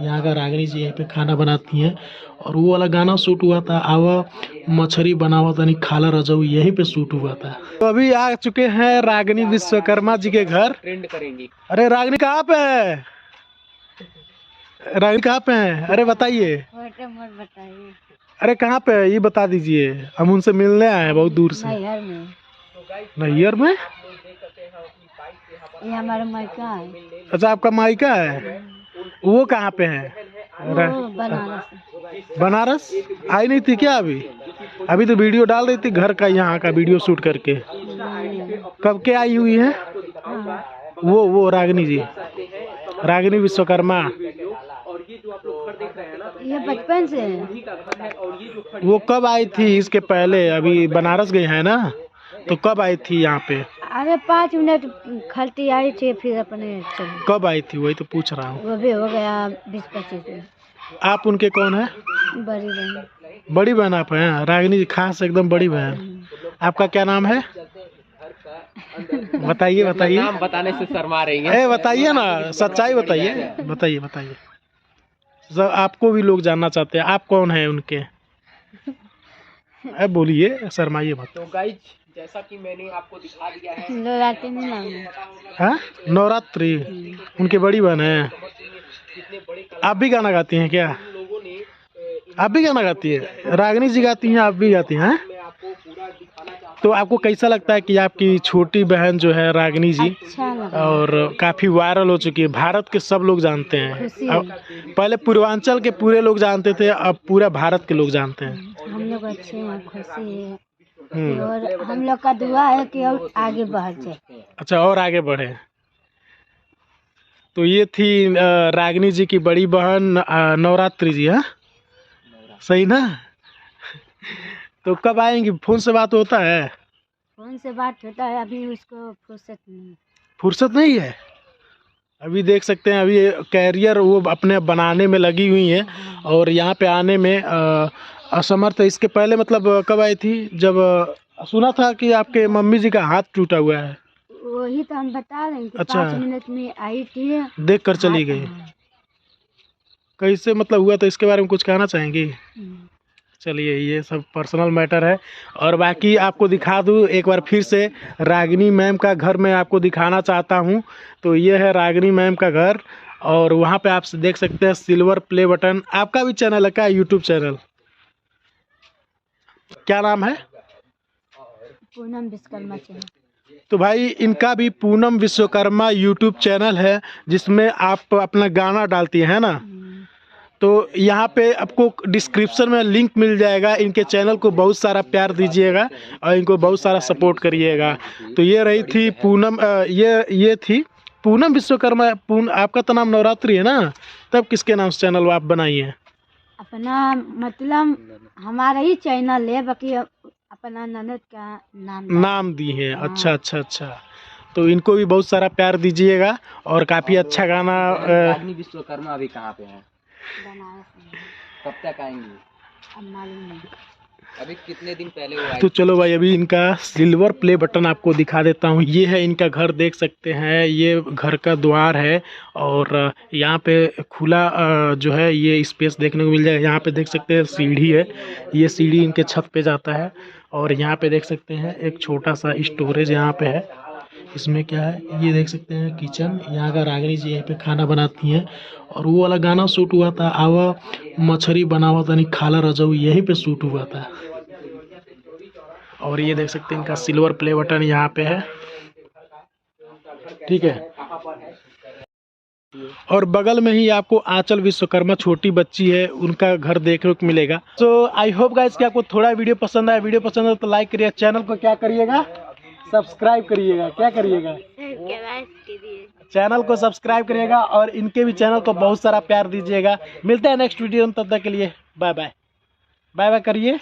यहाँ का रागिनी जी यहीं पे खाना बनाती हैं। और वो वाला गाना शूट हुआ था आवा मछली बनावा तनी खाला रजऊ, यहीं पे शूट हुआ था। तो अभी आ चुके हैं रागिनी विश्वकर्मा जी के घर। ट्रेंड करेंगे। अरे रागिनी कहाँ पे है? रागिनी कहाँ पे है? अरे बताइए। अरे कहाँ पे है ये बता दीजिए, हम उनसे मिलने आए हैं बहुत दूर से। नैहर में। नैहर में? ये हमारा मायका है। अच्छा आपका मायका है, वो कहाँ पे है? बनारस। बनारस आई नहीं थी क्या अभी? अभी तो वीडियो डाल रही थी घर का, यहाँ का वीडियो शूट करके। कब के आई हुई है? वो रागिनी जी, रागिनी विश्वकर्मा। ये बचपन से है। वो कब आई थी इसके पहले? अभी बनारस गई है ना, तो कब आई थी यहाँ पे? अरे 5 मिनट खलती आई थी, फिर अपने चली। कब आई थी वही तो पूछ रहा हूँ। वो भी हो गया 20-25 दिन। आप उनके कौन है? बड़ी बहन। बड़ी बहन आप हैं? रागिनी जी खास एकदम बड़ी बहन। आपका क्या नाम है? बताइए बताइए। नाम बताने से शर्मा रही है। बताइए ना, सच्चाई बताइए, बताइए बताइए। आपको भी लोग जानना चाहते हैं, आप कौन है उनके? बोलिए, शर्माइए मत। तो गाइस जैसा कि मैंने आपको दिखा दिया है, नवरात्रि नाम है। हाँ नवरात्रि उनके बड़ी बहन है। आप भी गाना गाती हैं क्या? आप भी गाना गाती है? रागिनी जी गाती हैं, आप भी गाती हैं? तो आपको कैसा लगता है कि आपकी छोटी बहन जो है रागिनी जी, और काफ़ी वायरल हो चुकी है, भारत के सब लोग जानते हैं। पहले पूर्वांचल के पूरे लोग जानते थे, अब पूरा भारत के लोग जानते हैं। हम लोग अच्छे हैं, खुशी है, और हम लोग का दुआ है कि और आगे बढ़ जाए। अच्छा और आगे बढ़े। तो ये थी रागिनी जी की बड़ी बहन नवरात्रि जी। हाँ सही ना? तो कब आएंगी? फोन से बात होता है? फोन से बात होता है, अभी उसको फुर्सत नहीं है। अभी देख सकते हैं अभी कैरियर वो अपने बनाने में लगी हुई है, और यहाँ पे आने में असमर्थ है। इसके पहले मतलब कब आई थी? जब सुना था कि आपके मम्मी जी का हाथ टूटा हुआ है। वही तो हम बता रहे हैं। अच्छा 5 मिनट में आई थी, देख कर चली गई। कैसे मतलब हुआ, तो इसके बारे में कुछ कहना चाहेंगी? चलिए ये सब पर्सनल मैटर है। और बाकी आपको दिखा दूँ एक बार फिर से, रागिनी मैम का घर मैं आपको दिखाना चाहता हूँ। तो ये है रागिनी मैम का घर, और वहाँ पे आप देख सकते हैं सिल्वर प्ले बटन। आपका भी चैनल है क्या, यूट्यूब चैनल? क्या नाम है? पूनम विश्वकर्मा चैनल। तो भाई इनका भी पूनम विश्वकर्मा यूट्यूब चैनल है, जिसमें आप अपना गाना डालती हैं ना। तो यहाँ पे आपको डिस्क्रिप्शन में लिंक मिल जाएगा। इनके चैनल को बहुत सारा प्यार दीजिएगा और इनको बहुत सारा सपोर्ट करिएगा। तो ये रही थी पूनम, ये थी पूनम विश्वकर्मा। आपका तो नाम नवरात्रि है ना, तब किसके नाम से चैनल आप बनाइए? अपना मतलब हमारा ही चैनल है, बाकी अपना ननद का नाम दी है। अच्छा अच्छा अच्छा। तो इनको भी बहुत सारा प्यार दीजिएगा, और काफ़ी अच्छा गाना। रागिनी विश्वकर्मा अभी कहाँ पे है? कब तक आएंगी? अब मालूम नहीं, अभी कितने दिन पहले वो आई। तो चलो भाई अभी इनका सिल्वर प्ले बटन आपको दिखा देता हूँ। ये है इनका घर, देख सकते हैं ये घर का द्वार है, और यहाँ पे खुला जो है ये स्पेस देखने को मिल जाएगा। यहाँ पे देख सकते हैं सीढ़ी है, ये सीढ़ी इनके छत पे जाता है। और यहाँ पे देख सकते हैं एक छोटा सा स्टोरेज यहाँ पे है। इसमें क्या है ये देख सकते हैं किचन। यहाँ का रागिनी जी यहीं पे खाना बनाती हैं, और वो वाला गाना शूट हुआ था आवा मछली बनावा तनी खाला रजऊ, यहीं पे शूट हुआ था। और ये देख सकते हैं इनका सिल्वर प्ले बटन यहाँ पे है, ठीक है। और बगल में ही आपको आंचल विश्वकर्मा छोटी बच्ची है, उनका घर देखने को मिलेगा। सो आई होप गाइस कि आपको थोड़ा वीडियो पसंद आया। वीडियो पसंद है तो लाइक करिए, चैनल को क्या करिएगा, सब्सक्राइब करिएगा। क्या करिएगा? चैनल को सब्सक्राइब करिएगा, और इनके भी चैनल को बहुत सारा प्यार दीजिएगा। मिलते हैं नेक्स्ट वीडियो में, तब तक के लिए बाय बाय। बाय बाय करिए।